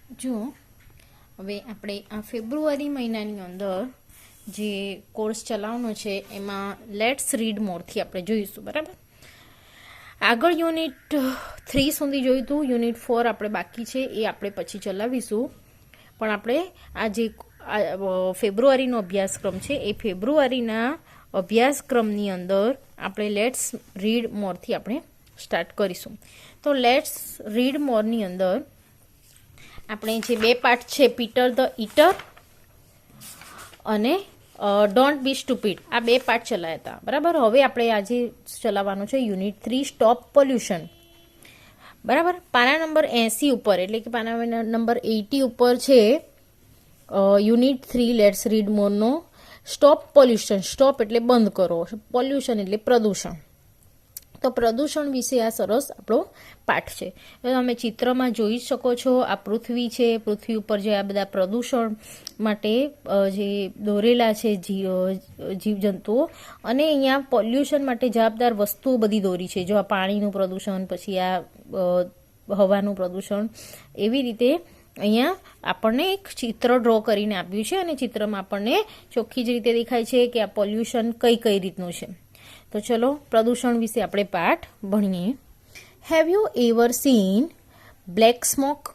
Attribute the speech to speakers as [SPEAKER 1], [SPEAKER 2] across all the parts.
[SPEAKER 1] જો હવે આપણે આ ફેબ્રુઆરી મહિનાની અંદર જે કોર્સ ચલાવવાનો છે એમાં લેટ્સ રીડ મોરથી આપણે જોઈશું, બરાબર. આગળ યુનિટ 3 સુધી જોયું હતું, યુનિટ 4 આપણે બાકી છે, એ આપણે પછી ચલાવીશું. પણ આપણે આ જે ફેબ્રુઆરીનો અભ્યાસક્રમ છે એ ફેબ્રુઆરીના અભ્યાસક્રમની અંદર આપણે લેટ્સ રીડ મોરથી આપણે સ્ટાર્ટ કરીશું. તો લેટ્સ રીડ મોરની અંદર આપણે જે બે પાર્ટ છે, પીટર ધ ઈટર અને ડોન્ટ બી સ્ટુપિડ, આ બે પાર્ટ ચલાવ્યા હતા, બરાબર. હવે આપણે આજે ચલાવવાનું છે યુનિટ 3 સ્ટોપ પોલ્યુશન, બરાબર. પાના નંબર 80 ઉપર એટલે કે પાના નંબર 80 ઉપર છે યુનિટ 3 લેટ્સ રીડ મોરનો સ્ટોપ પોલ્યુશન. સ્ટોપ એટલે બંધ કરો, પોલ્યુશન એટલે પ્રદૂષણ. તો પ્રદૂષણ વિશે આ સરસ આપણો પાઠ છે. તમે ચિત્રમાં જોઈ શકો છો, આ પૃથ્વી છે, પૃથ્વી ઉપર જે આ બધા પ્રદૂષણ માટે જે દોરેલા છે જીવજંતુઓ, અને અહીંયા પોલ્યુશન માટે જવાબદાર વસ્તુઓ બધી દોરી છે. જો આ પાણીનું પ્રદૂષણ, પછી આ હવાનું પ્રદૂષણ, એવી રીતે અહીંયા આપણને એક ચિત્ર ડ્રો કરીને આપ્યું છે, અને ચિત્રમાં આપણને ચોખ્ખી જ રીતે દેખાય છે કે આ પોલ્યુશન કઈ કઈ રીતનું છે. તો ચલો પ્રદૂષણ વિશે આપણે પાઠ ભણીએ. Have you ever scene black smoke?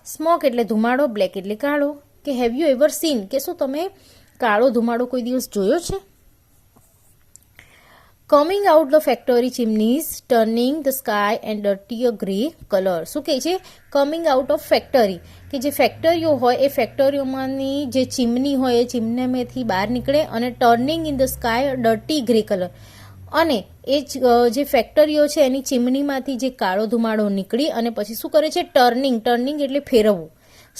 [SPEAKER 1] Smoke એટલે ધુમાડો, બ્લેક એટલે કાળો. કે હેવ યુ એવર સીન, કે શું તમે કાળો ધુમાડો કોઈ દિવસ જોયો છે? Coming out the factory chimneys turning the sky and dirty a grey colour. શું કહે છે? કમિંગ આઉટ ઓફ ફેક્ટરી, કે જે ફેક્ટરીઓ હોય એ ફેક્ટરીઓમાંની જે ચીમની હોય એ ચીમનીમાંથી બહાર નીકળે, અને turning in the sky dirty grey colour, અને એ જે ફેક્ટરીઓ છે એની ચીમનીમાંથી જે કાળો ધુમાડો નીકળી અને પછી શું કરે છે? ટર્નિંગ, ટર્નિંગ એટલે ફેરવવું.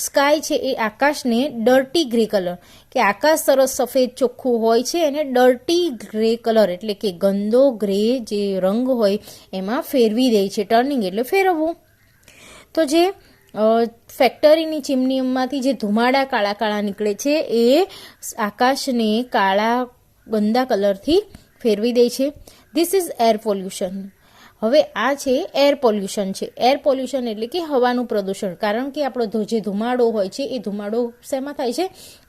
[SPEAKER 1] સ્કાય છે એ આકાશને ડર્ટી ગ્રે કલર, કે આકાશ સરસ સફેદ ચોખ્ખું હોય છે, અને ડર્ટી ગ્રે કલર એટલે કે ગંદો ગ્રે જે રંગ હોય એમાં ફેરવી દે છે. ટર્નિંગ એટલે ફેરવવું. તો જે ફેક્ટરીની ચીમનીમાંથી જે ધુમાડા કાળા કાળા નીકળે છે એ આકાશને કાળા ગંદા કલરથી ફેરવી દે છે. This is air pollution. હવે આ છે એર પોલ્યુશન છે. એર પોલ્યુશન એટલે કે હવાનું પ્રદૂષણ. કારણ કે આપણો જે ધુમાડો હોય છે એ ધુમાડો શેમાં થાય છે?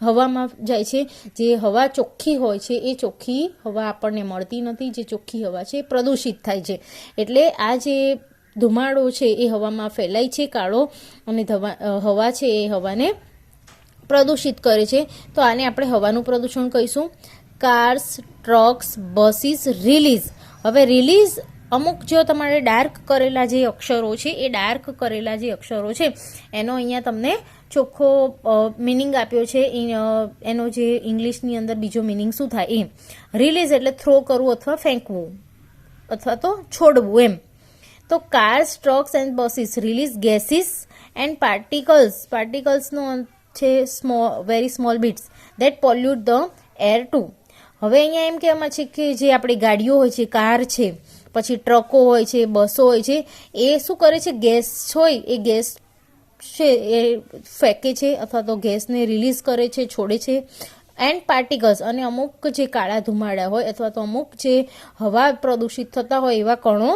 [SPEAKER 1] હવામાં જાય છે. જે હવા ચોખ્ખી હોય છે એ ચોખ્ખી હવા આપણને મળતી નથી. જે ચોખ્ખી હવા છે એ પ્રદૂષિત થાય છે. એટલે આ જે ધુમાડો છે એ હવામાં ફેલાય છે કાળો, અને હવા છે એ હવાને પ્રદૂષિત કરે છે. તો આને આપણે હવાનું પ્રદૂષણ કહીશું. Cars, trucks, buses release. હવે રિલીઝ અમુક જો તમારે ડાર્ક કરેલા જે અક્ષરો છે એ ડાર્ક કરેલા જે અક્ષરો છે એનો અહીંયા તમને ચોખ્ખો મિનિંગ આપ્યો છે. એનો જે ઇંગ્લિશની અંદર બીજો મિનિંગ શું થાય એ. રિલીઝ એટલે થ્રો કરવું અથવા ફેંકવું અથવા તો છોડવું એમ. તો cars, trucks and buses release gases and particles. પાર્ટિકલ્સનો છે very small bits that pollute the air too. હવે અહીંયા એમ કહેવામાં છે કે જે આપણી ગાડીઓ હોય છે, કાર છે, પછી ટ્રકો હોય છે, બસો હોય છે, એ શું કરે છે? ગેસ હોય એ ગેસ છે એ ફેંકે છે અથવા તો ગેસને રિલીઝ કરે છે, છોડે છે. એન્ડ પાર્ટિકલ્સ, અને અમુક જે કાળા ધુમાડા હોય અથવા તો અમુક જે હવા પ્રદૂષિત થતા હોય એવા કણો,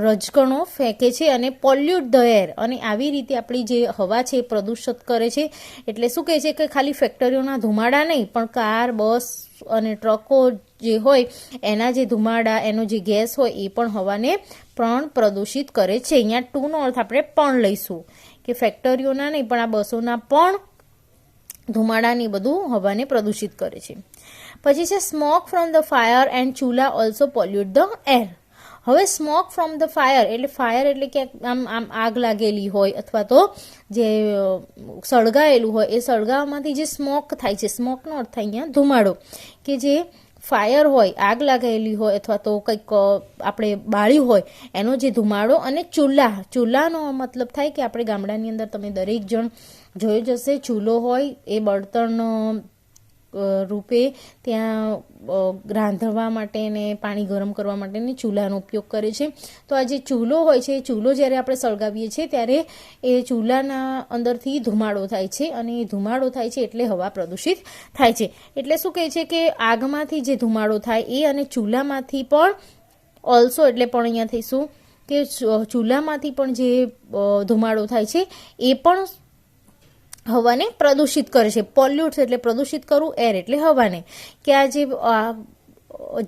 [SPEAKER 1] રજકણો ફેંકે છે અને પોલ્યુટ ધ એર. અને આવી રીતે આપણી જે હવા છે એ પ્રદૂષિત કરે છે. એટલે શું કહે છે કે ખાલી ફેક્ટરીઓના ધુમાડા નહીં, પણ કાર, બસ અને ટ્રકો જે હોય એના જે ધુમાડા, એનો જે ગેસ હોય એ પણ હવાને પણ પ્રદૂષિત કરે છે. અહીંયા ટુનો અર્થ આપણે પણ લઈશું, કે ફેક્ટરીઓના નહીં પણ આ બસોના પણ ધુમાડાની બધું હવાને પ્રદૂષિત કરે છે. પછી છે smoke from the fire and ચૂલા ઓલ્સો પોલ્યુટ ધ એર. હવે સ્મોક ફ્રોમ ધ ફાયર એટલે ફાયર એટલે કે આમ આગ લાગેલી હોય અથવા તો જે સળગાયેલું હોય એ સળગાવવામાંથી જે સ્મોક થાય છે. સ્મોકનો અર્થ થાય અહીંયા ધુમાડો, કે જે ફાયર હોય, આગ લાગેલી હોય અથવા તો કંઈક આપણે બાળ્યું હોય એનો જે ધુમાડો. અને ચૂલાનો મતલબ થાય કે આપણે ગામડાની અંદર તમે દરેક જણ જોઈ જશે, ચૂલો હોય એ બળતણ રૂપે ત્યાં રાંધવા માટે ને પાણી ગરમ કરવા માટેની ચૂલાનો ઉપયોગ કરે છે. તો આ જે ચૂલો હોય છે, ચૂલો જ્યારે આપણે સળગાવીએ છીએ ત્યારે એ ચૂલાના અંદરથી ધુમાડો થાય છે, અને એ ધુમાડો થાય છે એટલે હવા પ્રદૂષિત થાય છે. એટલે શું કહે છે કે આગમાંથી જે ધુમાડો થાય એ, અને ચૂલામાંથી પણ ઓલ્સો એટલે પણ અહીંયા થઈશું કે ચૂલામાંથી પણ જે ધુમાડો થાય છે એ પણ હવાને પ્રદૂષિત કરે છે. પોલ્યુટ્સ એટલે પ્રદૂષિત કરવું, એર એટલે હવાને. કે આ જે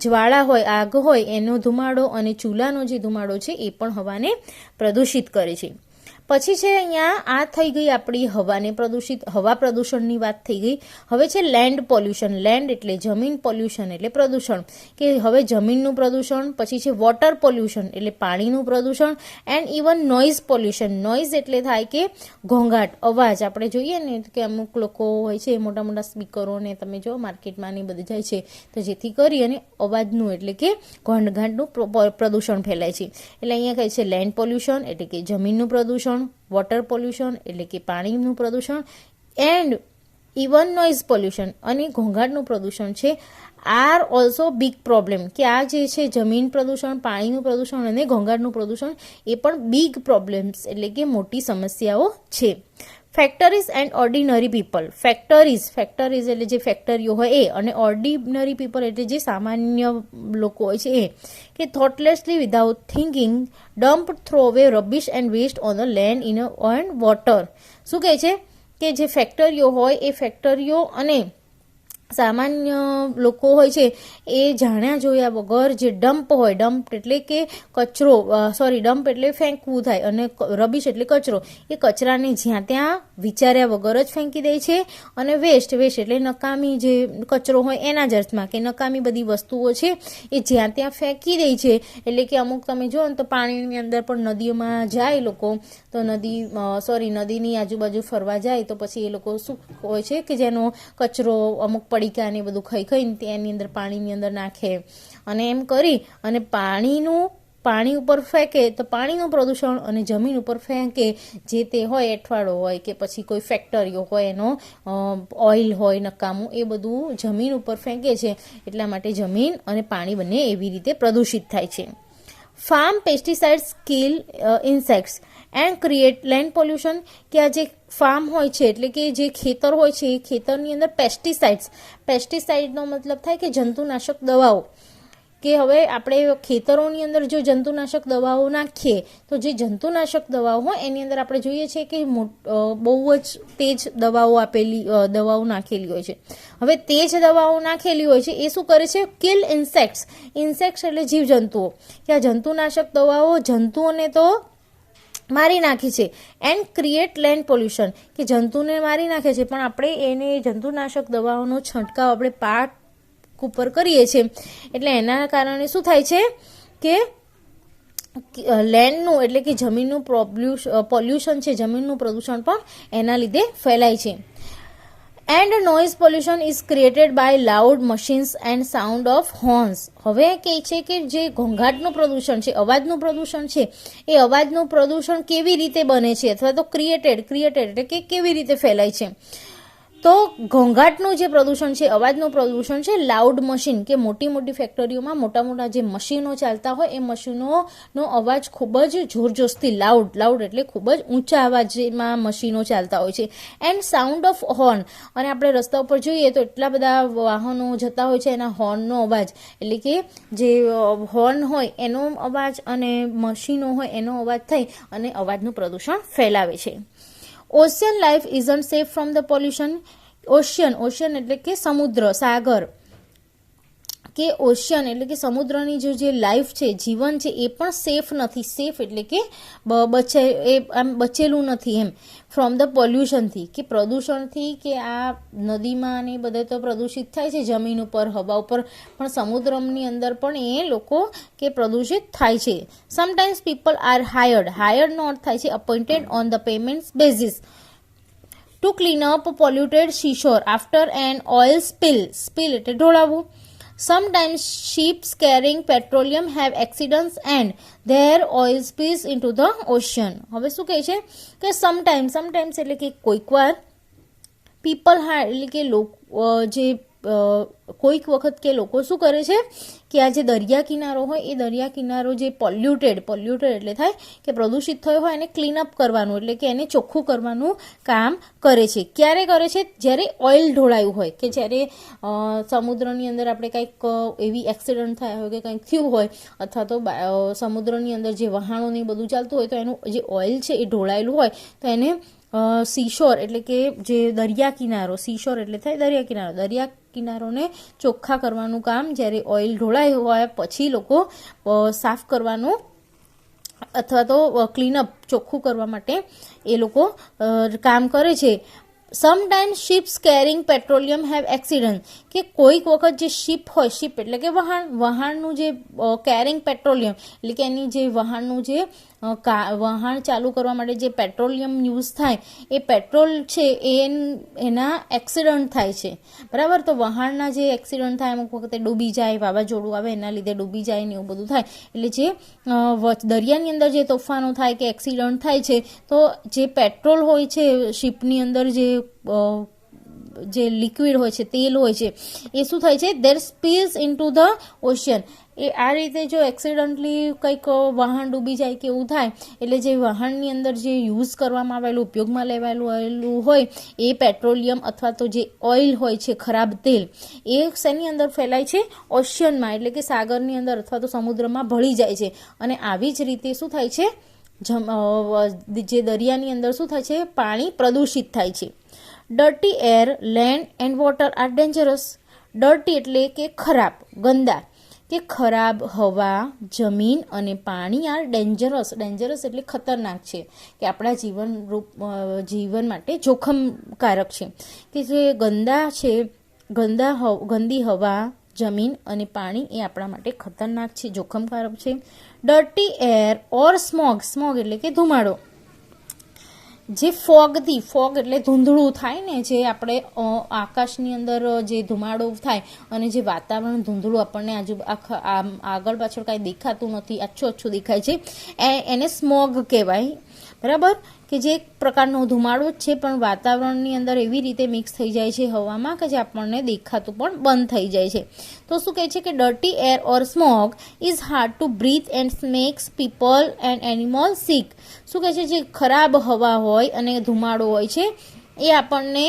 [SPEAKER 1] જ્વાળા હોય, આગ હોય, એનો ધુમાડો અને ચૂલાનો જે ધુમાડો છે એ પણ હવાને પ્રદૂષિત કરે છે. પછી છે અહીંયા આ થઈ ગઈ આપણી હવાને પ્રદૂષિત, હવા પ્રદૂષણની વાત થઈ ગઈ. હવે છે લેન્ડ પોલ્યુશન. લેન્ડ એટલે જમીન, પોલ્યુશન એટલે પ્રદૂષણ. કે હવે જમીનનું પ્રદૂષણ. પછી છે વોટર પોલ્યુશન એટલે પાણીનું પ્રદૂષણ. And even noise pollution. Noise એટલે થાય કે ઘોંઘાટ, અવાજ. આપણે જોઈએ ને કે અમુક લોકો હોય છે મોટા મોટા સ્પીકરોને તમે જો માર્કેટમાં ને બધું જાય છે, તો જેથી કરી અને અવાજનું એટલે કે ઘોંઘાટનું પ્રદૂષણ ફેલાય છે. એટલે અહીંયા કહે છે લેન્ડ પોલ્યુશન એટલે કે જમીનનું પ્રદૂષણ, વોટર પોલ્યુશન એટલે કે પાણીનું પ્રદૂષણ, એન્ડ ઇવન નોઇઝ પોલ્યુશન અને ઘોંઘાટનું પ્રદૂષણ છે આર ઓલ્સો બિગ પ્રોબ્લેમ. કે આ જે છે જમીન પ્રદૂષણ, પાણીનું પ્રદૂષણ અને ઘોંઘાટનું પ્રદૂષણ એ પણ બિગ પ્રોબ્લેમ્સ એટલે કે મોટી સમસ્યાઓ છે. Factories and ordinary people. Factories એટલે જે ફેક્ટરીઓ હોય એ, અને ઓર્ડિનરી પીપલ એટલે જે સામાન્ય લોકો હોય છે એ, કે thoughtlessly without thinking dump throw away rubbish and waste on the land in and water. શું કહે છે કે જે ફેક્ટરીઓ હોય એ ફેક્ટરીઓ અને સામાન્ય લોકો હોય છે એ જાણ્યા જોયા વગર જે ડમ્પ હોય, ડમ્પ એટલે કે કચરો, ડમ્પ એટલે ફેંકવું થાય, અને રબીશ એટલે કચરો, એ કચરાને જ્યાં ત્યાં વિચાર્યા વગર જ ફેંકી દે છે. અને વેસ્ટ એટલે નકામી જે કચરો હોય એના જ અર્થમાં, કે નકામી બધી વસ્તુઓ છે એ જ્યાં ત્યાં ફેંકી દે છે. એટલે કે અમુક તમે જુઓ ને તો પાણીની અંદર પણ નદીઓમાં જાય લોકો, તો નદીની આજુબાજુ ફરવા જાય તો પછી એ લોકો શું હોય છે કે જેનો કચરો અમુક પડીકા ને બધું ખાઈને તેની અંદર પાણીની અંદર નાખે, અને એમ કરી અને પાણી ઉપર ફેંકે તો પાણીનું પ્રદૂષણ, અને જમીન ઉપર ફેંકે જે તે હોય એઠવાડો હોય કે પછી કોઈ ફેક્ટરીઓ હોય એનો ઓઇલ હોય નકામું, એ બધું જમીન ઉપર ફેંકે છે. એટલા માટે જમીન અને પાણી બંને એવી રીતે પ્રદૂષિત થાય છે. Farm pesticides kill insects and create land pollution. કે આ જે ફાર્મ હોય છે એટલે કે જે ખેતર હોય છે એ ખેતરની અંદર પેસ્ટિસાઇડનો મતલબ થાય કે જંતુનાશક દવાઓ. કે હવે આપણે ખેતરોની અંદર જો જંતુનાશક દવાઓ નાખીએ તો જે જંતુનાશક દવાઓ હોય એની અંદર આપણે જોઈએ છીએ કે બહુ જ તેજ દવાઓ નાખેલી હોય છે. હવે તેજ દવાઓ નાખેલી હોય છે એ શું કરે છે? કિલ ઇન્સેક્ટ્સ એટલે જીવજંતુઓ. કે આ જંતુનાશક દવાઓ જંતુઓને તો મારી નાખે છે. And create land pollution. કે જંતુને મારી નાખે છે પણ આપણે એને જંતુનાશક દવાઓનો છંટકાવ આપણે પાક ઉપર કરીએ છીએ, એટલે એના કારણે શું થાય છે કે લેન્ડનું એટલે કે જમીનનું પોલ્યુશન છે, જમીનનું પ્રદૂષણ પણ એના લીધે ફેલાય છે. And noise pollution is created by loud machines and sound of horns. હવે કહે છે કે જે ઘોંઘાટનું પ્રદૂષણ છે, અવાજનું પ્રદૂષણ છે, એ અવાજનું પ્રદૂષણ કેવી રીતે બને છે, અથવા તો ક્રિએટેડ એટલે કે કેવી રીતે ફેલાય છે. તો ઘોંઘાટનું જે પ્રદૂષણ છે, અવાજનું પ્રદૂષણ છે લાઉડ મશીન. કે મોટી ફેક્ટરીઓમાં મોટા જે મશીનો ચાલતા હોય એ મશીનોનો અવાજ ખૂબ જ જોરજોરથી લાઉડ એટલે ખૂબ જ ઊંચા અવાજમાં મશીનો ચાલતા હોય છે. And sound of horn. અને આપણે રસ્તા ઉપર જોઈએ તો એટલા બધા વાહનો જતા હોય છે, એના હોર્નનો અવાજ એટલે કે જે હોર્ન હોય એનો અવાજ અને મશીનો હોય એનો અવાજ થઈ અને અવાજનું પ્રદૂષણ ફેલાવે છે. Ocean life isn't safe from the pollution. Ocean એટલે કે સમુદ્ર, સાગર. કે ઓશિયન એટલે કે સમુદ્રની જે લાઈફ છે, જીવન છે, એ પણ સેફ નથી. સેફ એટલે કે બચેલું નથી એમ, ફ્રોમ ધ પોલ્યુશનથી, કે પ્રદૂષણથી. કે આ નદીમાં ને બધે તો પ્રદૂષિત થાય છે, જમીન ઉપર, હવા ઉપર, પણ સમુદ્રની અંદર પણ એ લોકો કે પ્રદૂષિત થાય છે. સમટાઇમ્સ પીપલ આર હાયર્ડનો અર્થ થાય છે appointed on the payment basis to clean up polluted seashore after an oil spill એટલે ઢોળાવવું. Sometimes ships carrying petroleum have accidents and their oil spills into the ocean. હવે શું કહે છે કે સમટાઇમ્સ એટલે કે કોઈક વાર, પીપલ એટલે કે કોઈક વખત કે લોકો શું કરે છે કે આ જે દરિયા કિનારો હોય એ દરિયા કિનારો જે પોલ્યુટેડ એટલે થાય કે પ્રદૂષિત થયો હોય એને ક્લીન અપ કરવાનું એટલે કે એને ચોખ્ખું કરવાનું કામ કરે છે. ક્યારે કરે છે? જ્યારે ઓઇલ ઢોળાયું હોય, કે જ્યારે સમુદ્રની અંદર આપણે કંઈક એવી એક્સિડન્ટ થયા હોય કે કંઈક થયું હોય, અથવા તો સમુદ્રની અંદર જે વહાણોને બધું ચાલતું હોય તો એનું જે ઓઇલ છે એ ઢોળાયેલું હોય તો એને સીશોર એટલે કે જે દરિયા કિનારો, સીશોર એટલે થાય દરિયા કિનારો, દરિયા કિનારોને ચોખ્ખા કરવાનું કામ જ્યારે ઓઇલ ઢોળાય હોય પછી લોકો સાફ કરવાનું અથવા તો ક્લીનઅપ ચોખ્ખું કરવા માટે એ લોકો કામ કરે છે. Sometimes ships carrying petroleum have accident, કે કોઈક વખત જે શિપ હોય, શિપ એટલે કે વહાણનું જે કેરિંગ પેટ્રોલિયમ એટલે કે એની જે વહાણનું જે વહાણ ચાલુ કરવા માટે જે પેટ્રોલિયમ યુઝ થાય એ પેટ્રોલ છે એના એક્સિડન્ટ થાય છે, બરાબર. તો વહાણના જે એક્સિડન્ટ થાય અમુક વખતે ડૂબી જાય, વાવાઝોડું આવે એના લીધે ડૂબી જાય ને એવું બધું થાય, એટલે જે દરિયાની અંદર જે તોફાનો થાય કે એક્સિડન્ટ થાય છે તો જે પેટ્રોલ હોય છે શિપની અંદર જે લિક્વિડ હોય છે, તેલ હોય છે, એ શું થાય છે, દેર સ્પીલ્સ ઇનટુ ધ ઓશિયન. એ આ રીતે જો એક્સિડન્ટલી કંઈક વાહન ડૂબી જાય કે એવું થાય એટલે જે વાહનની અંદર જે યુઝ કરવામાં આવેલું, ઉપયોગમાં લેવાયેલું હોય એ પેટ્રોલિયમ અથવા તો જે ઓઇલ હોય છે, ખરાબ તેલ, એ શેની અંદર ફેલાય છે, ઓશિયનમાં એટલે કે સાગરની અંદર અથવા તો સમુદ્રમાં ભળી જાય છે. અને આવી જ રીતે શું થાય છે, જે દરિયાની અંદર શું થાય છે, પાણી પ્રદૂષિત થાય છે. Dirty air, land and water are dangerous. Dirty એટલે કે ખરાબ, ગંદા, કે ખરાબ હવા, જમીન અને પાણી આર ડેન્જરસ. ડેન્જરસ એટલે ખતરનાક છે, કે આપણા જીવન માટે જોખમકારક છે. કે જે ગંદા છે, ગંદી હવા, જમીન અને પાણી એ આપણા માટે ખતરનાક છે, જોખમકારક છે. Dirty air or smog, smog એટલે કે ધુમાડો. જે ફોગ એટલે ધૂંધળું થાય ને, જે આપણે આકાશની અંદર જે ધુમાડો થાય અને જે વાતાવરણ ધૂંધળું આપણને આગળ પાછળ કાંઈ દેખાતું નથી, આછું દેખાય છે, એને સ્મોગ કહેવાય, બરાબર. કે જે એક પ્રકારનો ધુમાડો જ છે પણ વાતાવરણની અંદર એવી રીતે મિક્સ થઈ જાય છે હવામાં કે જે આપણને દેખાતું પણ બંધ થઈ જાય છે. તો શું કહે છે કે dirty air or smog is hard to breathe and makes people and animal sick. શું કહે છે, જે ખરાબ હવા હોય અને ધુમાડો હોય છે એ આપણને,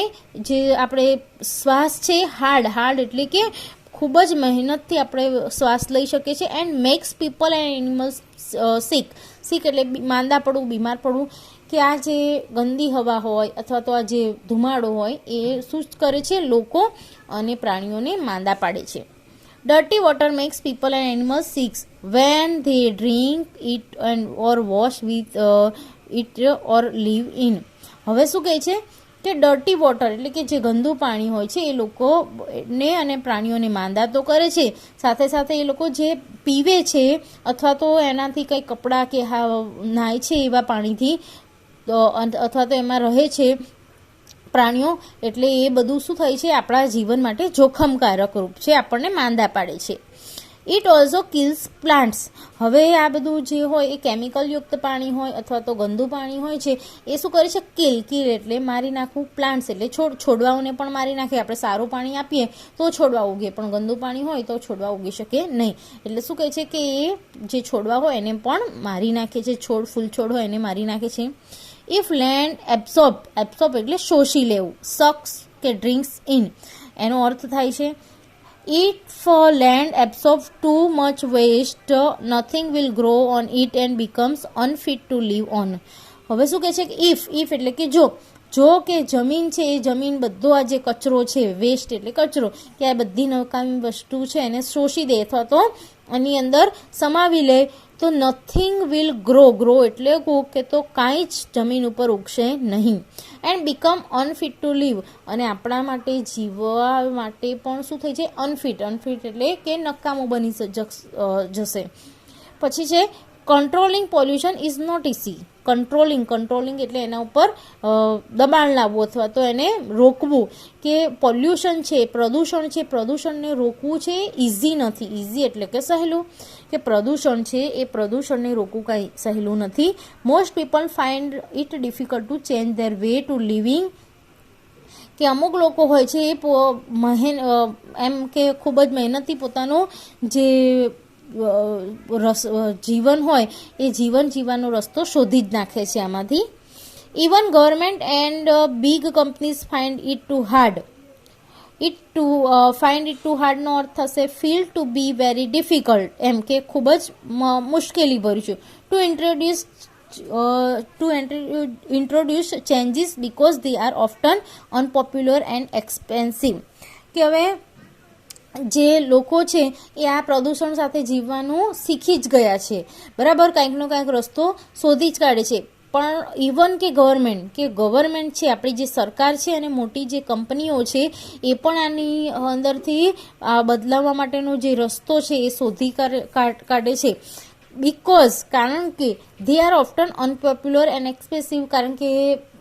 [SPEAKER 1] જે આપણે શ્વાસ છે, હાર્ડ એટલે કે ખૂબ જ મહેનતથી આપણે શ્વાસ લઈ શકીએ છીએ. And makes people and animals sick એટલે માંદા પડવું, બીમાર પડવું. કે આ જે ગંદી હવા હોય અથવા તો આ જે ધુમાડો હોય એ શું કરે છે, લોકો અને પ્રાણીઓને માંદા પાડે છે. Dirty water makes people and animals sick when they drink it and or wash with it or live in. હવે શું કહે છે કે ડર્ટી વોટર એટલે કે જે ગંદુ પાણી હોય છે એ લોકોને અને પ્રાણીઓને માંદા તો કરે છે, સાથે સાથે એ લોકો જે પીવે છે અથવા તો એનાથી કંઈ કપડાં કે નાય છે એવા પાણીથી અથવા તો એમાં રહે છે પ્રાણીઓ, એટલે એ બધું શું થાય છે, આપણા જીવન માટે જોખમકારક રૂપ છે, આપણને માંદા પાડે છે. It also kills plants. હવે આ બધું જે હોય એ કેમિકલયુક્ત પાણી હોય અથવા તો ગંદુ પાણી હોય છે એ શું કરે છે, કિલ એટલે મારી નાખવું, પ્લાન્ટ્સ એટલે છોડવાઓને પણ મારી નાખે. આપણે સારું પાણી આપીએ તો છોડવા ઉગે, પણ ગંદુ પાણી હોય તો છોડવા ઉગી શકે નહીં. એટલે શું કહે છે કે એ જે છોડવા હોય એને પણ મારી નાખે છે, ફૂલછોડ હોય એને મારી નાખે છે. ઇફ લેન્ડ એબ્સોર્બ એટલે શોષી લેવું, સક્સ કે ડ્રિંક્સ ઇન એનો અર્થ થાય છે if land absorbs too much waste nothing will grow on it and becomes unfit to live on. હવે શું કહે છે કે if એટલે કે જો કે જમીન છે એ જમીન બધો આ જે કચરો છે, વેસ્ટ એટલે કચરો, કે આ બધી નકામી વસ્તુ છે એને શોષી દે અથવા તો એની અંદર સમાવી લે તો નથિંગ વિલ ગ્રો એટલે કે તો કાંઈ જ જમીન ઉપર ઉગશે નહીં. And become unfit to live અને આપણા માટે જીવવા માટે પણ શું થઈ જાય, અનફિટ એટલે કે નકામું બની જશે. પછી છે controlling pollution is not easy. Controlling એટલે એના ઉપર દબાણ લાવવું અથવા તો એને રોકવું. કે પોલ્યુશન છે, પ્રદૂષણને રોકવું છે ઇઝી નથી. ઇઝી એટલે કે સહેલું, કે પ્રદૂષણ છે એ પ્રદૂષણને રોકવું કાંઈ સહેલું નથી. Most people find it difficult to change their way to living. કે અમુક લોકો હોય છે એ એમ કે ખૂબ જ મહેનતથી પોતાનું જે જીવન હોય એ જીવન જીવવાનો રસ્તો શોધી જ નાખે છે આમાંથી. Even government and big companies find it too hard. Find it too હાર્ડનો અર્થ થશે feel to be very difficult, એમ કે ખૂબ જ મુશ્કેલી ભર્યું છે. To introduce to introduce changes because they are often unpopular and expensive. કે હવે જે લોકો છે એ આ પ્રદૂષણ સાથે જીવવાનું શીખી જ ગયા છે, બરાબર, કાંઈકનો કાંઈક રસ્તો શોધી જ કાઢે છે. પણ ઇવન કે ગવર્મેન્ટ છે, આપણી જે સરકાર છે અને મોટી જે કંપનીઓ છે એ પણ આની અંદરથી બદલાવવા માટેનો જે રસ્તો છે એ શોધી કાઢે છે. કારણ કે they are often unpopular and expensive, કારણ કે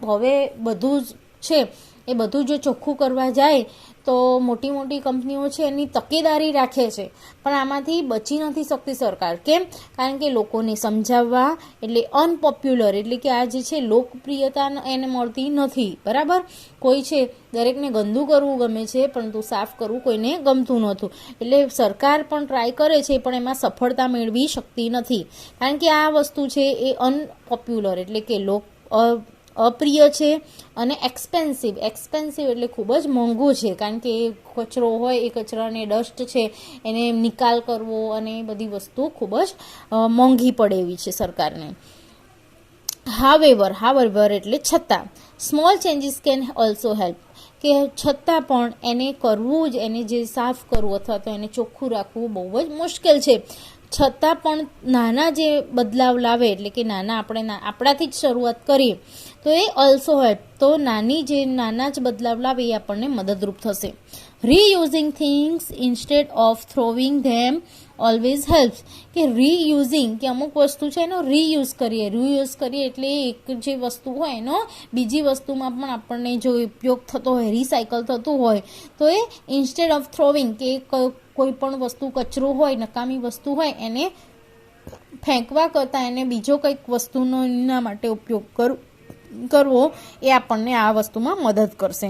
[SPEAKER 1] હવે બધું જ છે એ બધું જો ચોખ્ખું કરવા જાય તો મોટી મોટી કંપનીઓ છે એની તકેદારી રાખે છે, પણ આમાંથી બચી નથી શકતી સરકાર. કેમ? કારણ કે લોકોને સમજાવવા એટલે અનપોપ્યુલર, એટલે કે આ જે છે લોકપ્રિયતા એને મળતી નથી, બરાબર. કોઈ છે દરેકને ગંદુ કરવું ગમે છે પરંતુ સાફ કરવું કોઈને ગમતું નહોતું, એટલે સરકાર પણ ટ્રાય કરે છે પણ એમાં સફળતા મેળવી શકતી નથી, કારણ કે આ વસ્તુ છે એ અનપોપ્યુલર એટલે કે અપ્રિય છે અને એક્સપેન્સિવ એટલે ખૂબ જ મોંઘું છે, કારણ કે એ કચરો હોય એ કચરાને ડસ્ટ છે એને નિકાલ કરવો અને બધી વસ્તુ ખૂબ જ મોંઘી પડે એવી છે સરકારને. હાવેવર એટલે છતાં, small changes can also help, કે છતાં પણ એને કરવું જ, એને જે સાફ કરવું અથવા તો એને ચોખ્ખું રાખવું બહુ જ મુશ્કેલ છે. છતાં પણ નાના જે બદલાવ લાવે, એટલે કે આપણાથી જ શરૂઆત કરીએ તો એ ઓલ્સો હેલ્પ, તો નાના જ બદલાવ લાવે એ આપણને મદદરૂપ થશે. Reusing things instead of throwing them always helps, કે રીયુઝિંગ, કે અમુક વસ્તુ છે એનો રીયુઝ કરીએ એટલે એક જે વસ્તુ હોય એનો બીજી વસ્તુમાં પણ આપણને જો ઉપયોગ થતો હોય, રિસાયકલ થતું હોય તો એ ઇન્સ્ટેડ ઓફ થ્રોવિંગ, કે કોઈ પણ વસ્તુ કચરો હોય, નકામી વસ્તુ હોય એને ફેંકવા કરતાં એને બીજો કંઈક વસ્તુનો એના માટે ઉપયોગ કરવો એ આપણને આ વસ્તુમાં મદદ કરશે.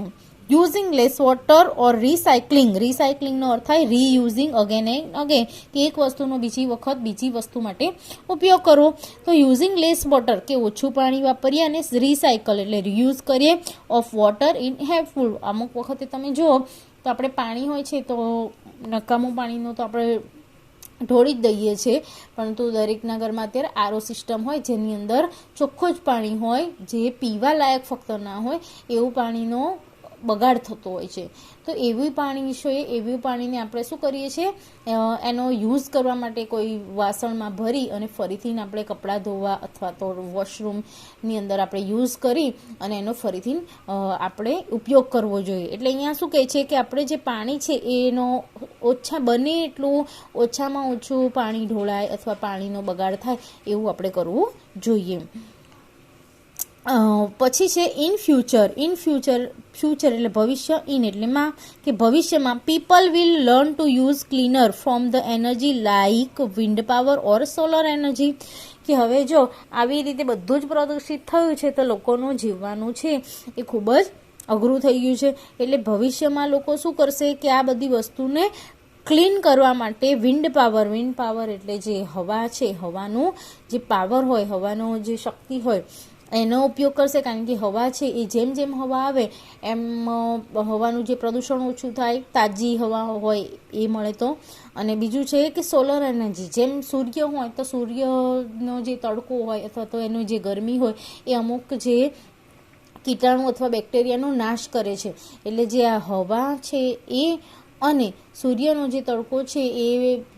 [SPEAKER 1] યુઝિંગ લેસ વોટર ઓર રિસાયકલિંગનો અર્થ થાય રીયુઝિંગ અગેન એન્ડ અગેન, કે એક વસ્તુનો બીજી વખત બીજી વસ્તુ માટે ઉપયોગ કરવો. તો યુઝિંગ લેસ વોટર, કે ઓછું પાણી વાપરીએ, અને રિસાયકલ એટલે રીયુઝ કરીએ ઓફ વોટર ઇન હેલ્પફુલ. અમુક વખતે તમે જુઓ તો આપણે પાણી હોય છે તો નકામું પાણીનો તો આપણે ઢોળી જ દઈએ છીએ, પરંતુ દરેકના ઘરમાં અત્યારે આરઓ સિસ્ટમ હોય જેની અંદર ચોખ્ખું જ પાણી હોય, જે પીવા લાયક ફક્ત ના હોય એવું પાણીનો બગાડ થતો હોય છે. તો એવી પાણીને આપણે શું કરીએ છીએ, એનો યુઝ કરવા માટે કોઈ વાસણમાં ભરી અને ફરીથી આપણે કપડાં ધોવા અથવા તો વોશરૂમની અંદર આપણે યુઝ કરી અને એનો ફરીથી આપણે ઉપયોગ કરવો જોઈએ. એટલે અહીંયા શું કહે છે કે આપણે જે પાણી છે એનો બને એટલું ઓછામાં ઓછું પાણી ઢોળાય અથવા પાણીનો બગાડ થાય એવું આપણે કરવું જોઈએ. પછી છે ઇન ફ્યુચર એટલે ભવિષ્ય, એટલે કે ભવિષ્યમાં people will learn to use cleaner from the energy like wind power or solar energy, કે હવે જો આવી રીતે બધું જ પ્રદૂષિત થયું છે તો લોકોનું જીવવાનું છે એ ખૂબ જ અઘરું થઈ ગયું છે. એટલે ભવિષ્યમાં લોકો શું કરશે કે આ બધી વસ્તુને ક્લીન કરવા માટે વિન્ડ પાવર એટલે જે હવા છે, હવાનું જે પાવર હોય, હવાનો જે શક્તિ હોય એનો ઉપયોગ કરશે, કારણ કે હવા છે એ જેમ જેમ હવા આવે એમ હવાનું જે પ્રદૂષણ ઓછું થાય, તાજી હવા હોય એ મળે તો. અને બીજું છે કે સોલર એનર્જી, જેમ સૂર્ય હોય તો સૂર્યનો જે તડકો હોય અથવા તો એનું જે ગરમી હોય એ અમુક જે કીટાણુ અથવા બેક્ટેરિયાનો નાશ કરે છે, એટલે જે આ હવા છે એ અને સૂર્યનો જે તડકો છે એ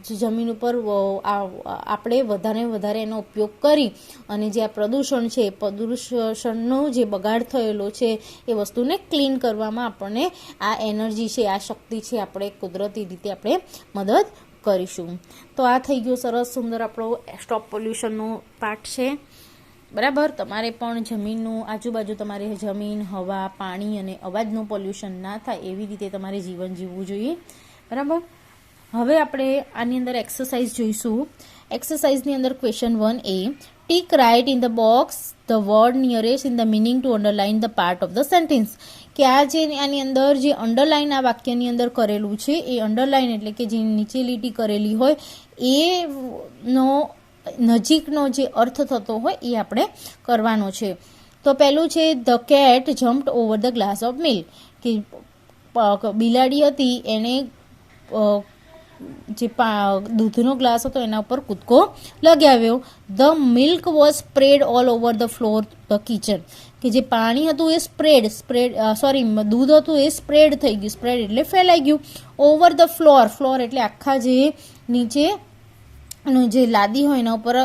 [SPEAKER 1] જમીન ઉપર આપણે વધારે એનો ઉપયોગ કરી અને જે આ પ્રદૂષણનો જે બગાડ થયેલો છે એ વસ્તુને ક્લીન કરવામાં આપણને આ એનર્જી છે, આ શક્તિ છે, આપણે કુદરતી રીતે આપણે મદદ કરીશું. તો આ થઈ ગયો સરસ સુંદર આપણો સ્ટોપ પોલ્યુશનનો પાર્ટ છે, બરાબર. તમારે પણ જમીનનું આજુબાજુ તમારે જમીન, હવા, પાણી અને અવાજનું પોલ્યુશન ના થાય એવી રીતે તમારે જીવન જીવવું જોઈએ, બરાબર. હવે આપણે આની અંદર એક્સરસાઇઝ જોઈશું. એક્સરસાઇઝની અંદર question 1A, tick right in the box the word nearest in the meaning to underline the part of the sentence, કે આની અંદર જે અંડરલાઇન આ વાક્યની અંદર કરેલું છે એ અંડરલાઇન એટલે કે જે નીચે લીટી કરેલી હોય એનો નજીકનો જે અર્થ થતો હોય એ આપણે કરવાનો છે. તો પહેલું છે the cat jumped over the glass of milk, કે બિલાડી હતી એને જે દૂધનો ગ્લાસ હતો એના ઉપર કૂદકો લગાવ્યો. The milk was spread all over the floor the kitchen, કે જે પાણી હતું એ દૂધ હતું એ સ્પ્રેડ થઈ ગયું. સ્પ્રેડ એટલે ફેલાઈ ગયું. ઓવર ધ ફ્લોર એટલે આખા જે નીચે જે લાદી હોય એના ઉપર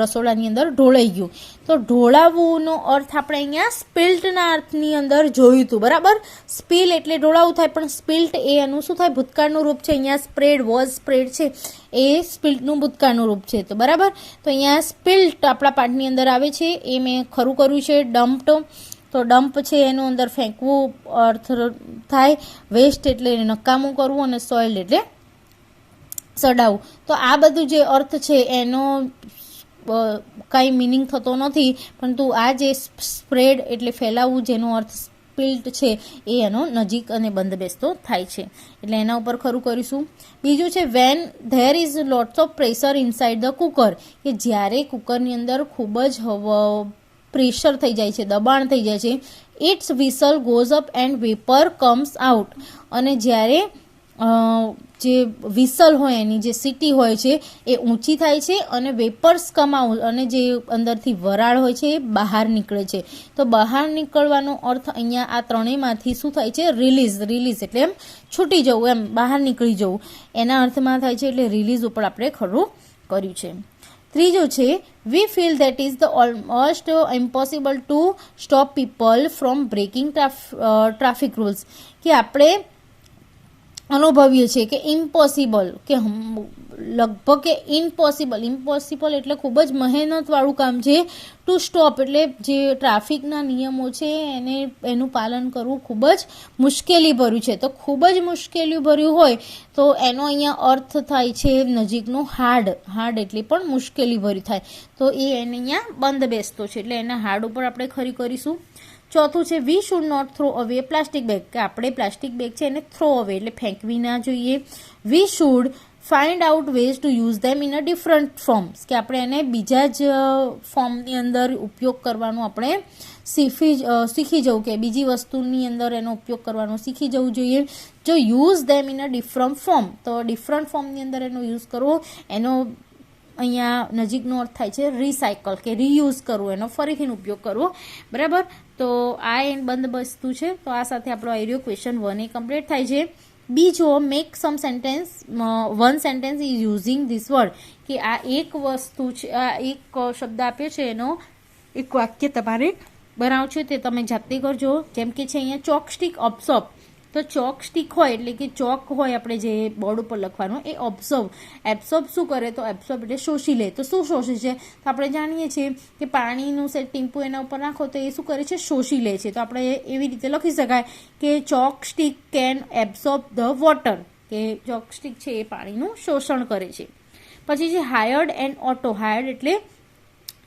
[SPEAKER 1] રસોડાની અંદર ઢોળાઈ ગયું. તો ઢોળાવવુંનો અર્થ આપણે અહીંયા સ્પિલ્ટના અર્થની અંદર જોયું હતું, બરાબર. સ્પિલ એટલે ઢોળાવું થાય, પણ સ્પિલ્ટ એ એનું શું થાય, ભૂતકાળનું રૂપ છે. અહીંયા સ્પ્રેડ વોઝ સ્પ્રેડ છે એ સ્પિલ્ટનું ભૂતકાળનું રૂપ છે. તો બરાબર, તો અહીંયા સ્પિલ્ટ આપણા પાઠની અંદર આવે છે એ મેં ખરું કર્યું છે. ડમ્પ્ડ, તો ડમ્પ છે એનું અંદર ફેંકવું અર્થ થાય. વેસ્ટ એટલે નકામું કરવું, અને સોઇલ્ડ એટલે સડાવું. તો આ બધું જે અર્થ છે એનો કાંઈ મિનિંગ થતો નથી, પરંતુ આ જે સ્પ્રેડ એટલે ફેલાવવું જેનો અર્થ સ્પિલ્ટ છે એ એનો નજીક અને બંધ બેસતો થાય છે, એટલે એના ઉપર ખરું કરીશું. બીજું છે when there is lots of pressure inside the cooker, કે જ્યારે કુકરની અંદર ખૂબ જ પ્રેશર થઈ જાય છે, દબાણ થઈ જાય છે. Its whistle goes up and vapour comes out, અને જ્યારે જે વિસલ હોય એની જે સીટી હોય છે એ ઊંચી થાય છે અને વેપર્સ કમ આઉટ, અને જે અંદરથી વરાળ હોય છે એ બહાર નીકળે છે. તો બહાર નીકળવાનો અર્થ અહીંયા આ ત્રણેયમાંથી શું થાય છે, રિલીઝ એટલે એમ છૂટી જવું, એમ બહાર નીકળી જવું એના અર્થમાં થાય છે, એટલે રિલીઝ ઉપર આપણે ખરું કર્યું છે. ત્રીજું છે we feel that is the almost impossible to stop people from breaking traffic rules, કે આપણે અનુભવીએ છીએ કે ઇમ્પોસિબલ, કે લગભગ કે ઇમ્પોસિબલ એટલે ખૂબ જ મહેનતવાળું કામ છે. ટુ સ્ટોપ એટલે જે ટ્રાફિકના નિયમો છે એનું પાલન કરવું ખૂબ જ મુશ્કેલીભર્યું છે. તો ખૂબ જ મુશ્કેલીભર્યું હોય તો એનો અહીંયા અર્થ થાય છે નજીકનું હાર્ડ એટલે પણ મુશ્કેલીભર્યું થાય, તો એ એને અહીંયા બંધ બેસતો છે, એટલે એના હાર્ડ ઉપર આપણે ખરી કરીશું. ચોથું છે વી શુડ નોટ થ્રો અવે પ્લાસ્ટિક બેગ, કે આપણે પ્લાસ્ટિક બેગ છે એને થ્રો અવે એટલે ફેંકવી ના જોઈએ. We should find out ways to use them in a different forms, કે આપણે એને બીજા જ ફોર્મની અંદર ઉપયોગ કરવાનું આપણે શીખી જવું, કે બીજી વસ્તુની અંદર એનો ઉપયોગ કરવાનો શીખી જવું જોઈએ. જો use them in a different form, તો ડિફરન્ટ ફોર્મની અંદર એનો યુઝ કરવો, એનો અહીંયા નજીકનો અર્થ થાય છે રિસાયકલ, કે રીયુઝ કરવું, એનો ફરીથી ઉપયોગ કરવો, બરાબર. તો આ એન બંધ વસ્તુ છે. તો આ સાથે આપણો આઈડિયો ક્વેશ્ચન 1 એ કમ્પ્લીટ થાય છે. બીજો make sum sentence, one sentence is using this word, કે આ એક વસ્તુ છે, આ એક શબ્દ આપ્યો છે એનો એક વાક્ય તમારે બનાવવું છે, તે તમે જાતે કરજો. જેમ કે છે અહીંયા ચોકસ્ટિક ઓબ્ઝર્વ, તો ચોક સ્ટીક હોય એટલે કે ચોક હોય આપણે જે બોર્ડ ઉપર લખવાનું, એ એબ્સોર્બ શું કરે, તો એબ્સોર્બ એટલે શોષી લે. તો શું શોષે છે, તો આપણે જાણીએ છીએ કે પાણીનું સેટ ટીમ્પુ એના ઉપર નાખો તો એ શું કરે છે, શોષી લે છે. તો આપણે એવી રીતે લખી શકાય કે chalk stick can absorb the water, કે ચોક સ્ટીક છે એ પાણીનું શોષણ કરે છે. પછી છે હાયર્ડ એન્ડ ઓટો. હાયર્ડ એટલે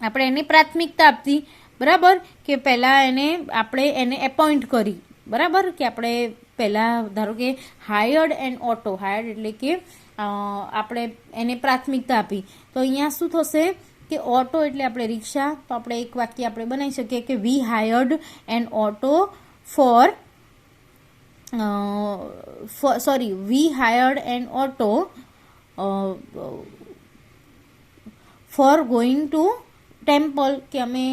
[SPEAKER 1] આપણે એને પ્રાથમિકતા આપતી, બરાબર, કે પહેલાં આપણે એને એપોઇન્ટ કરી, બરાબર, કે આપણે પહેલાં ધારો કે હાયર્ડ એન્ડ ઓટો, હાયર્ડ એટલે કે આપણે એને પ્રાથમિકતા આપી. તો અહીંયા શું થશે કે ઓટો એટલે આપણે રિક્ષા, તો આપણે એક વાક્ય આપણે બનાવી શકીએ કે we hired and auto we hired and auto for going to temple, કે અમે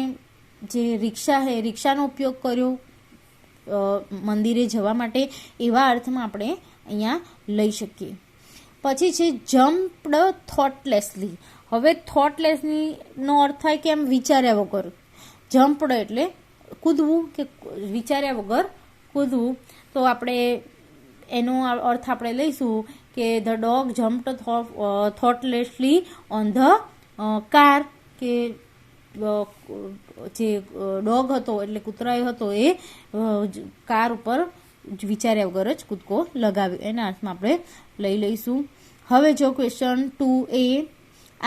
[SPEAKER 1] જે રિક્ષા છે રિક્ષાનો ઉપયોગ કર્યો મંદિરે જવા માટે, એવા અર્થમાં આપણે અહીંયા લઈ શકીએ. પછી છે જમ્પડ થોટલેસલી. હવે થોટલેસલીનો અર્થ થાય કે એમ વિચાર્યા વગર. જમ્પડ એટલે કૂદવું, કે વિચાર્યા વગર કૂદવું. તો આપણે એનો અર્થ આપણે લઈશું કે the dog jumped thoughtlessly on the car, કે જે ડોગ હતો એટલે કૂતરાયો હતો એ કાર ઉપર વિચાર્યા વગર જ કૂદકો લગાવ્યો, એના અર્થમાં આપણે લઈ લઈશું. હવે જો question 2A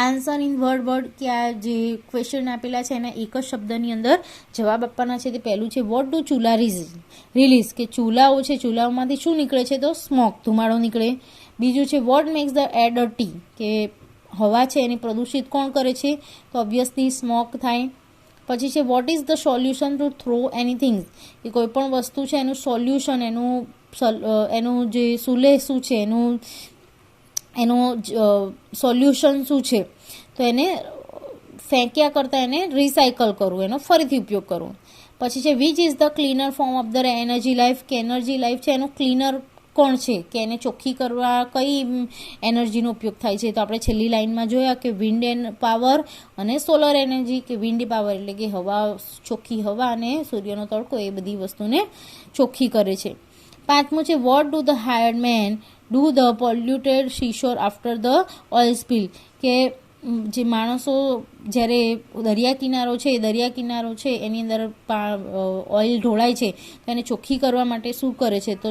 [SPEAKER 1] answer in word, કે આ જે ક્વેશ્ચન આપેલા છે એના એક જ શબ્દની અંદર જવાબ આપવાના છે. તે પહેલું છે વોટ ડુ ચૂલા રિલીઝ, કે ચૂલાઓ છે ચૂલાઓમાંથી શું નીકળે છે, તો સ્મોક, ધુમાડો નીકળે. બીજું છે what makes the air dirty, કે હવા છે એની પ્રદૂષિત કોણ કરે છે, તો ઓબ્વિયસલી સ્મોક થાય. પછી છે what is the solution two throw anything, કે કોઈ પણ વસ્તુ છે એનું સોલ્યુશન, એનું જે સુલેહ શું છે, એનું એનો સોલ્યુશન શું છે, તો એને ફેંક્યા કરતાં એને રિસાયકલ કરવું, એનો ફરીથી ઉપયોગ કરવો. પછી છે which is the cleaner form of the energy life, કે એનર્જી લાઈફ છે એનું ક્લીનર કોણ છે, કે એને ચોખ્ખી કરવા કઈ એનર્જીનો ઉપયોગ થાય છે. તો આપણે છેલ્લી લાઇનમાં જોયા કે વિન્ડ પાવર અને સોલર એનર્જી, કે વિન્ડ પાવર એટલે કે હવા, ચોખ્ખી હવા અને સૂર્યનો તડકો એ બધી વસ્તુને ચોખ્ખી કરે છે. પાંચમું છે what do the hired men do the polluted seashore after the oil spill, કે જે માણસો જ્યારે દરિયા કિનારો છે એની અંદર ઓઇલ ઢોળાય છે તો એને ચોખ્ખી કરવા માટે શું કરે છે, તો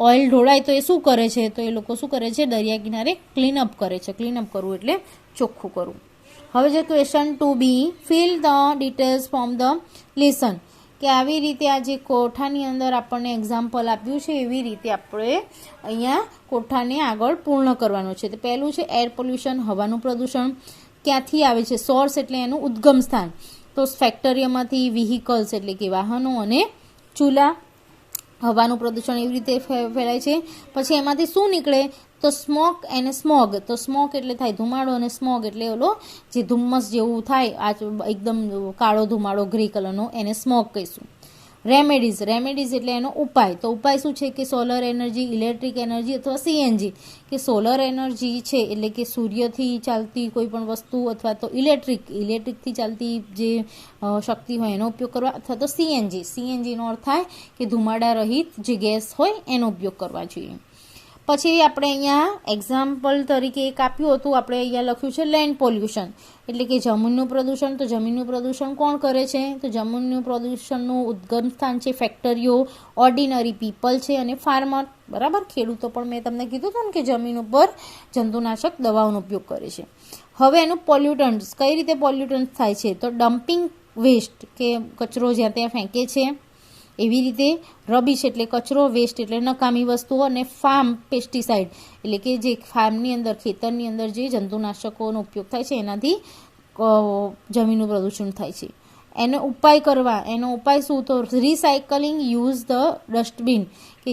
[SPEAKER 1] ઓઇલ ઢોળાય તો એ શું કરે છે, તો એ લોકો શું કરે છે, દરિયા કિનારે ક્લીનઅપ કરે છે. ક્લીનઅપ કરવું એટલે ચોખ્ખું કરવું. હવે જે question 2B, fill the details from the lesson, કે આવી રીતે આ જે કોઠાની અંદર આપણને એક્ઝામ્પલ આપ્યું છે એવી રીતે આપણે અહીંયા કોઠાને આગળ પૂર્ણ કરવાનું છે. તો પહેલું છે એર પોલ્યુશન, હવાનું પ્રદૂષણ ક્યાંથી આવે છે, સોર્સ એટલે એનું ઉદ્ગમ સ્થાન, તો ફેક્ટરીઓમાંથી, વ્હીકલ્સ એટલે કે વાહનો અને ચૂલા, હવાનું પ્રદૂષણ એવી રીતે ફેલાય છે. પછી એમાંથી શું નીકળે, તો સ્મોક અને સ્મોગ, તો સ્મોક એટલે થાય ધુમાડો અને સ્મોગ એટલે ઓલો જે ધુમ્મસ જેવું થાય, આ એકદમ કાળો ધુમાડો ગ્રે કલરનો, એને સ્મોગ કહીશું. રેમેડીઝ એટલે એનો ઉપાય, તો ઉપાય શું છે કે સોલર એનર્જી, ઇલેક્ટ્રિક એનર્જી અથવા CNG, કે સોલર એનર્જી છે એટલે કે સૂર્યથી ચાલતી કોઈ પણ વસ્તુ, અથવા તો ઇલેક્ટ્રિકથી ચાલતી જે શક્તિ હોય એનો ઉપયોગ કરવા, અથવા તો CNGનો અર્થ થાય કે ધુમાડા રહિત જે ગેસ હોય એનો ઉપયોગ કરવા જોઈએ. પછી આપણે અહીંયા એક્ઝામ્પલ તરીકે એક આપ્યું હતું, આપણે અહીંયા લખ્યું છે લેન્ડ પોલ્યુશન એટલે કે જમીનનું પ્રદૂષણ. તો જમીનનું પ્રદૂષણ કોણ કરે છે, તો જમીનનું પ્રદૂષણનું ઉદ્ગમ સ્થાન છે ફેક્ટરીઓ, ઓર્ડિનરી પીપલ છે અને ફાર્મર, બરાબર. ખેડૂતો પણ મેં તમને કીધું હતું ને કે જમીન ઉપર જંતુનાશક દવાઓનો ઉપયોગ કરે છે. હવે એનું પોલ્યુટન્ટ્સ, કઈ રીતે પોલ્યુટન્ટ્સ થાય છે, તો ડમ્પિંગ વેસ્ટ, કે કચરો જ્યાં ત્યાં ફેંકે છે એવી રીતે. રબીશ એટલે કચરો, વેસ્ટ એટલે નકામી વસ્તુઓ, અને ફાર્મ પેસ્ટિસાઇડ એટલે કે જે ફાર્મની અંદર, ખેતરની અંદર જે જંતુનાશકોનો ઉપયોગ થાય છે એનાથી જમીનનું પ્રદૂષણ થાય છે. એનો ઉપાય શું, તો રિસાયકલિંગ યુઝ ધ ડસ્ટબિન, કે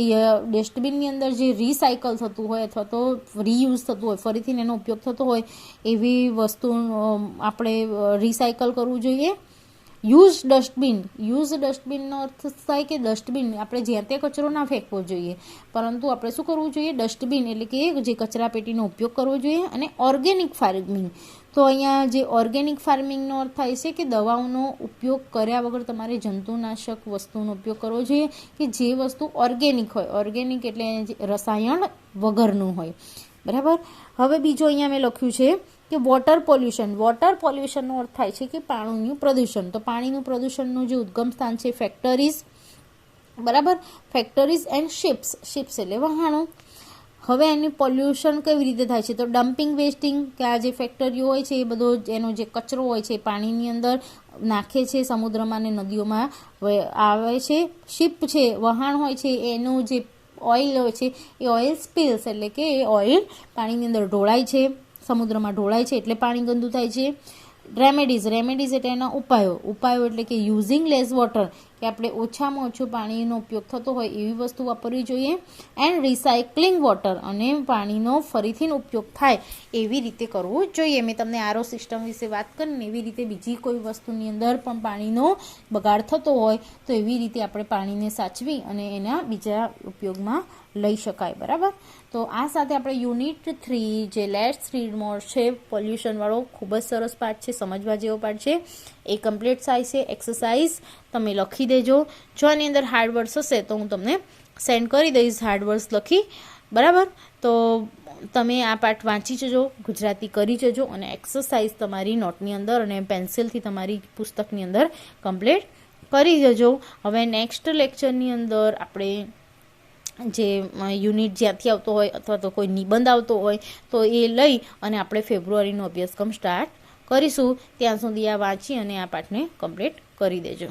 [SPEAKER 1] ડસ્ટબિનની અંદર જે રિસાયકલ થતું હોય અથવા તો રીયુઝ થતું હોય, ફરીથી એનો ઉપયોગ થતો હોય એવી વસ્તુ આપણે રિસાયકલ કરવું જોઈએ. યુઝ ડસ્ટબિનનો અર્થ થાય કે ડસ્ટબિન આપણે જ્યાં ત્યાં કચરો ના ફેંકવો જોઈએ, પરંતુ આપણે શું કરવું જોઈએ, ડસ્ટબિન એટલે કે જે કચરા પેટીનો ઉપયોગ કરવો જોઈએ. અને ઓર્ગેનિક ફાર્મિંગ, તો અહીંયા જે ઓર્ગેનિક ફાર્મિંગનો અર્થ થાય છે કે દવાઓનો ઉપયોગ કર્યા વગર તમારે જંતુનાશક વસ્તુનો ઉપયોગ કરવો જોઈએ, કે જે વસ્તુ ઓર્ગેનિક હોય. ઓર્ગેનિક એટલે રસાયણ વગરનું હોય, બરાબર. હવે બીજો અહીંયા મેં લખ્યું છે કે વોટર પોલ્યુશનનો અર્થ થાય છે કે પાણીનું પ્રદૂષણ. તો પાણીનું પ્રદૂષણનું જે ઉદ્ગમ સ્થાન છે ફેક્ટરીઝ, બરાબર. ફેક્ટરીઝ એન્ડ શિપ્સ એટલે વહાણો. હવે એની પોલ્યુશન કેવી રીતે થાય છે, તો ડમ્પિંગ વેસ્ટિંગ, કે આ જે ફેક્ટરીઓ હોય છે એ બધો એનો જે કચરો હોય છે એ પાણીની અંદર નાખે છે, સમુદ્રમાં અને નદીઓમાં આવે છે. શિપ છે, વહાણ હોય છે, એનું જે ઓઇલ હોય છે એ ઓઇલ સ્પિલ્સ એટલે કે એ ઓઇલ પાણીની અંદર ઢોળાય છે, સમુદ્રમાં ઢોળાય છે એટલે પાણી ગંદુ થાય છે. રેમેડીઝ એટલે એના ઉપાયો એટલે કે યુઝિંગ લેસ વોટર, કે આપણે ઓછામાં ઓછું પાણીનો ઉપયોગ થતો હોય એવી વસ્તુ વાપરવી જોઈએ. એન્ડ રિસાયકલિંગ વોટર, અને પાણીનો ફરીથી ઉપયોગ થાય એવી રીતે કરવું જોઈએ. મેં તમને આરો સિસ્ટમ વિશે વાત કરીને એવી રીતે બીજી કોઈ વસ્તુની અંદર પણ પાણીનો બગાડ થતો હોય તો એવી રીતે આપણે પાણીને સાચવી અને એના બીજા ઉપયોગમાં લઈ શકાય, બરાબર. તો આ સાથે આપણે યુનિટ 3 જે લેટ્સ રીડ મોર છે પોલ્યુશનવાળો ખૂબ જ સરસ પાઠ છે, સમજવા જેવો પાઠ છે, એ કમ્પ્લીટ થાય છે. એક્સરસાઇઝ તમે લખી દેજો. જો આની અંદર હાર્ડ વર્ડ્સ હશે તો હું તમને સેન્ડ કરી દઈશ હાર્ડ વર્ડ્સ લખી, બરાબર. તો તમે આ પાઠ વાંચી જજો, ગુજરાતી કરી જજો, અને એક્સરસાઇઝ તમારી નોટની અંદર અને પેન્સિલથી તમારી પુસ્તકની અંદર કમ્પ્લીટ કરી જજો. હવે નેક્સ્ટ લેક્ચરની અંદર આપણે જે યુનિટ જ્યાંથી આવતો હોય અથવા તો કોઈ નિબંધ આવતો હોય તો એ લઈ અને આપણે ફેબ્રુઆરીનો અભ્યાસક્રમ સ્ટાર્ટ કરીશું. ત્યાં સુધી આ વાંચી અને આ પાઠને કમ્પ્લીટ કરી દેજો.